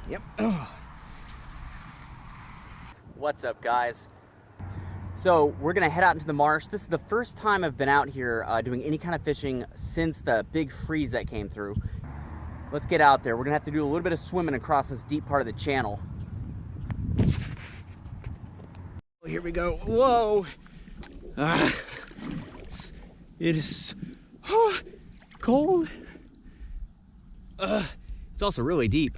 Yep. What's up, guys? So we're gonna head out into the marsh. This is the first time I've been out here doing any kind of fishing since the big freeze that came through. Let's get out there. We're gonna have to do a little bit of swimming across this deep part of the channel. Here we go. Whoa! It is cold. It's also really deep.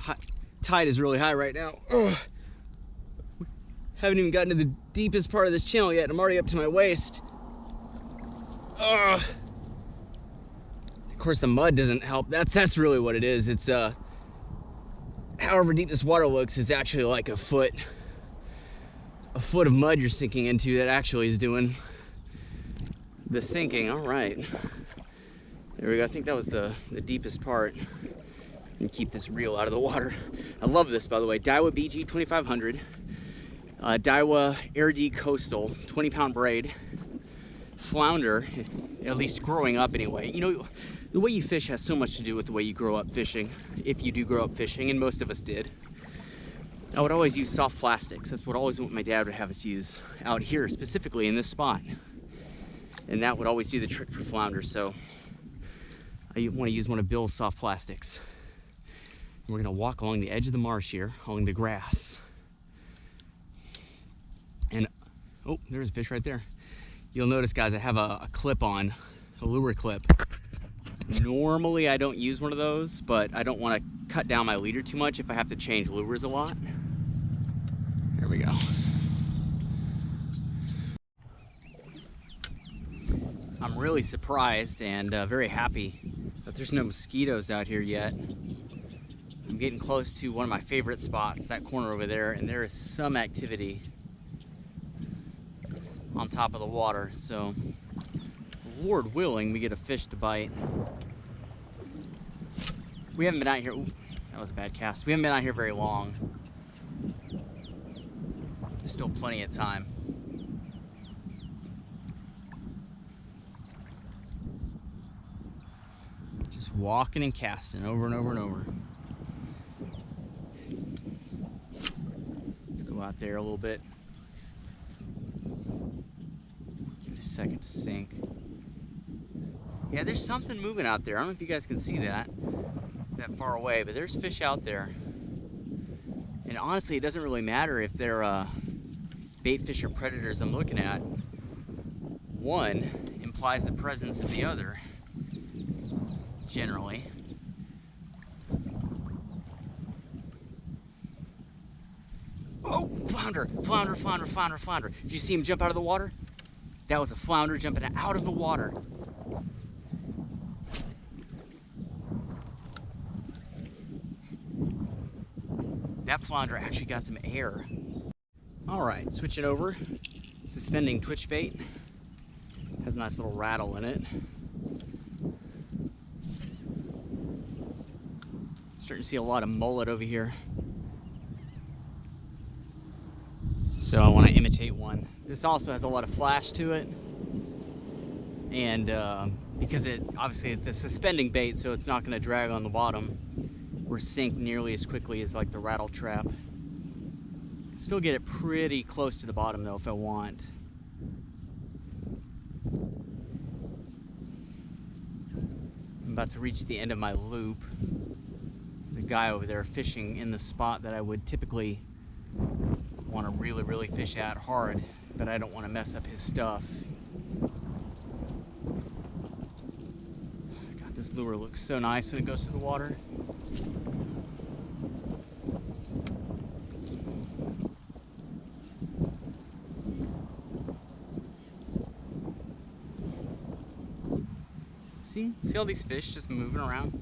Tide is really high right now. Haven't even gotten to the deepest part of this channel yet, and I'm already up to my waist. Of course, the mud doesn't help. That's really what it is. It's however deep this water looks, it's actually like a foot of mud you're sinking into that actually is doing the sinking. All right, there we go. I think that was the deepest part. And keep this reel out of the water. I love this, by the way. Daiwa BG 2500. Daiwa Air D Coastal, 20-pound braid. Flounder, at least growing up anyway. You know, the way you fish has so much to do with the way you grow up fishing, if you do grow up fishing, and most of us did. I would always use soft plastics. That's what my dad would have us use out here, specifically in this spot. And that would always do the trick for flounder, so I want to use one of Bill's soft plastics. We're gonna walk along the edge of the marsh here, along the grass. And, oh, there's a fish right there. You'll notice, guys, I have a clip on, a lure clip. Normally I don't use one of those, but I don't want to cut down my leader too much if I have to change lures a lot. Here we go. I'm really surprised and very happy that there's no mosquitoes out here yet. I'm getting close to one of my favorite spots, that corner over there, and there is some activity on top of the water. So, Lord willing, we get a fish to bite. We haven't been out here, ooh, that was a bad cast. We haven't been out here very long. There's still plenty of time. Just walking and casting over and over and over. Out there a little bit. Give it a second to sink. Yeah, there's something moving out there. I don't know if you guys can see that far away, but there's fish out there. And honestly, it doesn't really matter if they're bait fish or predators I'm looking at. One implies the presence of the other, generally. Oh, flounder, flounder, flounder, flounder, flounder. Did you see him jump out of the water? That was a flounder jumping out of the water. That flounder actually got some air. All right, switching over. Suspending twitch bait. Has a nice little rattle in it. Starting to see a lot of mullet over here. So I want to imitate one. This also has a lot of flash to it, and because obviously it's a suspending bait, so it's not going to drag on the bottom or sink nearly as quickly as like the rattle trap. Still get it pretty close to the bottom though if I want. I'm about to reach the end of my loop. There's a guy over there fishing in the spot that I would typically want to really fish at hard, but I don't want to mess up his stuff. God, this lure looks so nice when it goes through the water. See all these fish just moving around?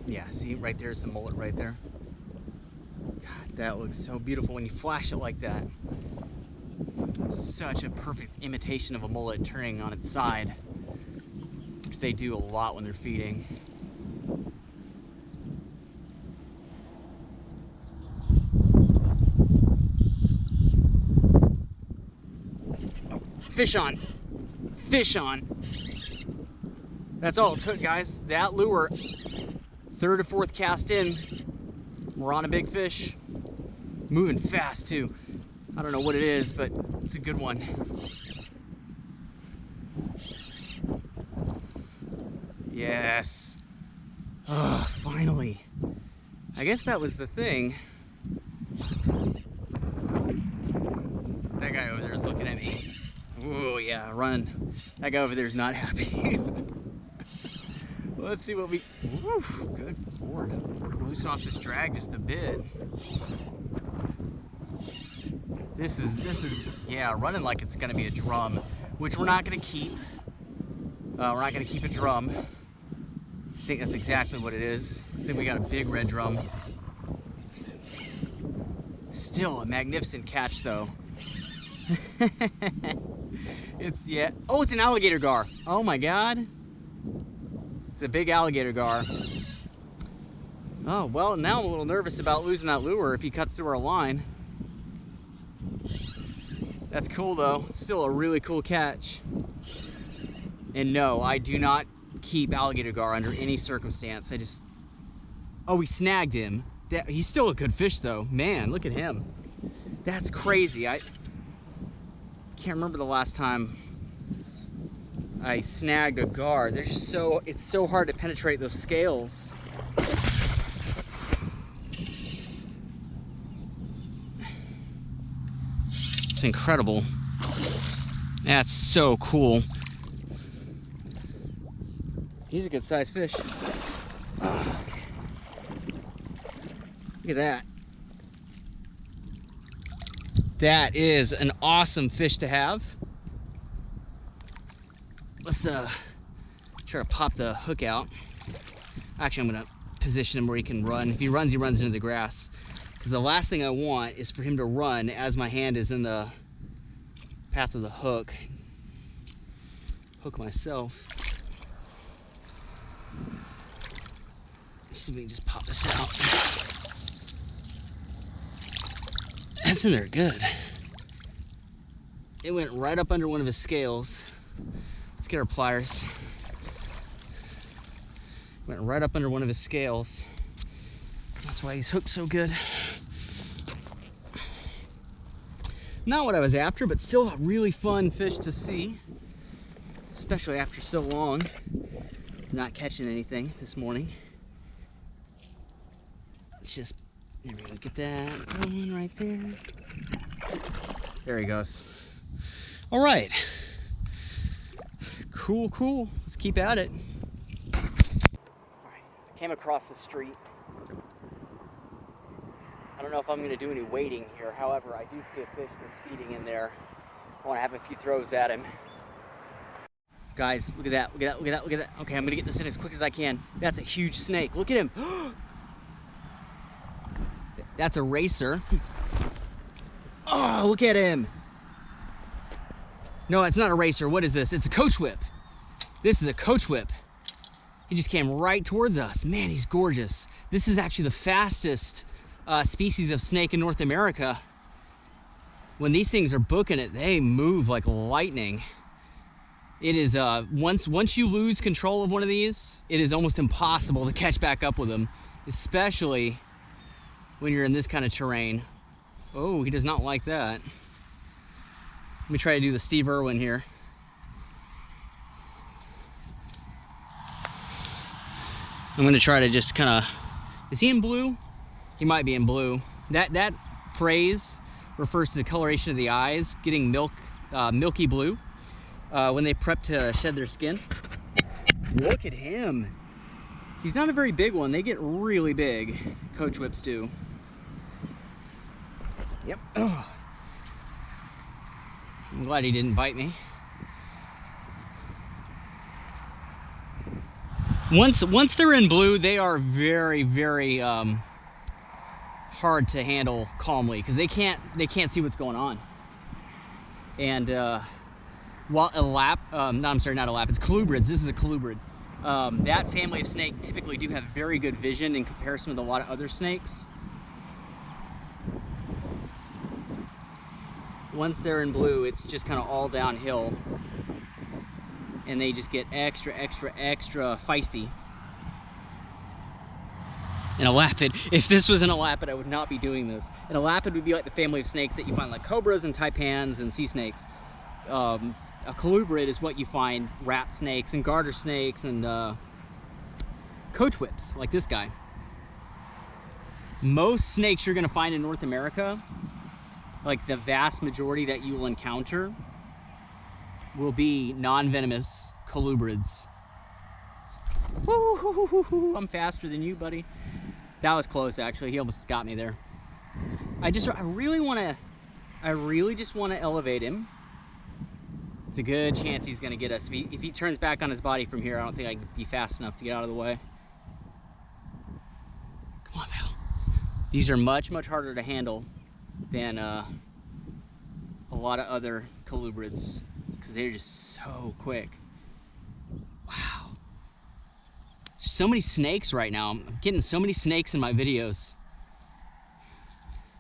Yeah, see, right there's some mullet right there. God, that looks so beautiful when you flash it like that. Such a perfect imitation of a mullet turning on its side, which they do a lot when they're feeding. Fish on. Fish on. That's all it took, guys. That lure, third or fourth cast in, we're on a big fish. Moving fast too. I don't know what it is, but it's a good one. Yes. Oh, finally. I guess that was the thing. That guy over there is looking at me. Oh yeah, run. That guy over there is not happy. Let's see what we... Woof, good lord. Loosen off this drag just a bit. This is, yeah, running like it's gonna be a drum, which we're not gonna keep. We're not gonna keep a drum. I think that's exactly what it is. I think we got a big red drum. Still a magnificent catch though. It's, yeah. Oh, it's an alligator gar. Oh my God. It's a big alligator gar. Oh, well, now I'm a little nervous about losing that lure if he cuts through our line. That's cool though. Still a really cool catch. And no, I do not keep alligator gar under any circumstance. I just... Oh, we snagged him. He's still a good fish though. Man, look at him. That's crazy. I can't remember the last time I snagged a gar. They're just so, it's so hard to penetrate those scales. It's incredible. That's so cool. He's a good sized fish. Oh, look at that. That is an awesome fish to have. Let's try to pop the hook out. Actually, I'm gonna position him where he can run. If he runs into the grass. Because the last thing I want is for him to run as my hand is in the path of the hook. Hook myself. Let's see if we can just pop this out. That's in there good. It went right up under one of his scales. Let's get our pliers. Went right up under one of his scales. That's why he's hooked so good. Not what I was after, but still a really fun fish to see. Especially after so long. Not catching anything this morning. Let's just, there we go, get that going right there. There he goes. All right. Cool, cool. Let's keep at it. All right, I came across the street. I don't know if I'm gonna do any wading here. However, I do see a fish that's feeding in there. I wanna have a few throws at him. Guys, look at that, look at that, look at that, look at that. Okay, I'm gonna get this in as quick as I can. That's a huge snake, look at him. That's a racer. Oh, look at him. No, it's not a racer. What is this? It's a coach whip. This is a coach whip. He just came right towards us. Man, he's gorgeous. This is actually the fastest species of snake in North America. When these things are booking it, they move like lightning. It is, once you lose control of one of these, it is almost impossible to catch back up with them, especially when you're in this kind of terrain. Oh, he does not like that. Let me try to do the Steve Irwin here. I'm gonna try to just kind of, is he in blue? He might be in blue. That phrase refers to the coloration of the eyes, getting milky blue when they prep to shed their skin. Look at him. He's not a very big one. They get really big, coach whips do. Yep. Oh. I'm glad he didn't bite me. Once they're in blue, they are very, very hard to handle calmly because they can't see what's going on. And while a lap, no, I'm sorry, not a lap. It's colubrids. This is a colubrid. That family of snake typically do have very good vision in comparison with a lot of other snakes. Once they're in blue, it's just kind of all downhill, and they just get extra feisty. And a lapid, if this was an elapid, I would not be doing this. An elapid would be like the family of snakes that you find like cobras and taipans and sea snakes. A colubrid is what you find rat snakes and garter snakes and coach whips, like this guy. Most snakes you're gonna find in North America, like the vast majority that you will encounter, will be non-venomous colubrids. Woo, I'm faster than you, buddy. That was close, actually. He almost got me there. I really just want to elevate him. It's a good chance he's going to get us. If he turns back on his body from here, I don't think I can be fast enough to get out of the way. Come on, pal. These are much harder to handle than a lot of other colubrids because they're just so quick. Wow. So many snakes right now. I'm getting so many snakes in my videos.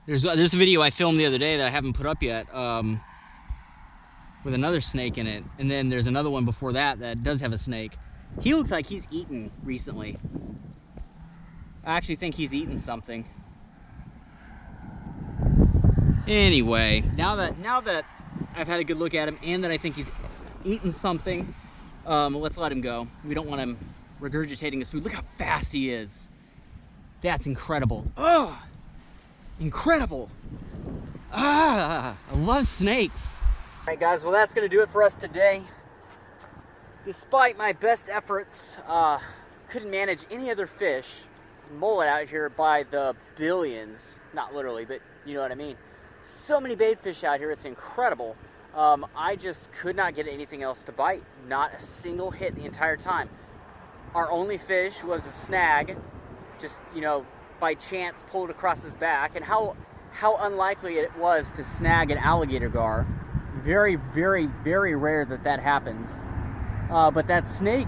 There's a video I filmed the other day that I haven't put up yet with another snake in it. And then there's another one before that that does have a snake. He looks like he's eaten recently. I actually think he's eaten something. Anyway, now that I've had a good look at him and that I think he's eaten something, let's let him go. We don't want him regurgitating his food. Look how fast he is. That's incredible. Oh, incredible. I love snakes. All right, guys, well, that's gonna do it for us today. Despite my best efforts, couldn't manage any other fish. There's mullet out here by the billions. Not literally, but you know what I mean. So many bait fish out here, it's incredible. I just could not get anything else to bite. Not a single hit the entire time. Our only fish was a snag, just, you know, by chance pulled across his back. And how unlikely it was to snag an alligator gar. Very rare that happens. But that snake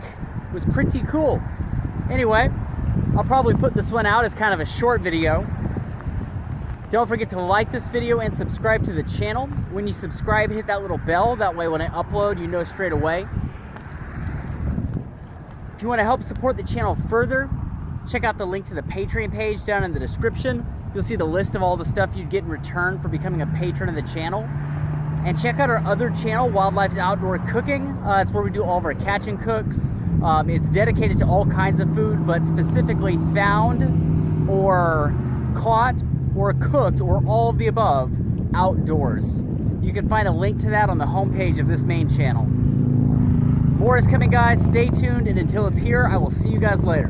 was pretty cool. Anyway, I'll probably put this one out as kind of a short video. Don't forget to like this video and subscribe to the channel. When you subscribe, hit that little bell. That way when I upload, you know straight away. If you want to help support the channel further, check out the link to the Patreon page down in the description. You'll see the list of all the stuff you'd get in return for becoming a patron of the channel. And check out our other channel, Wildlife's Outdoor Cooking. It's where we do all of our catch and cooks. It's dedicated to all kinds of food, but specifically found or caught or cooked or all of the above outdoors. You can find a link to that on the homepage of this main channel. More is coming, guys. Stay tuned, and until it's here, I will see you guys later.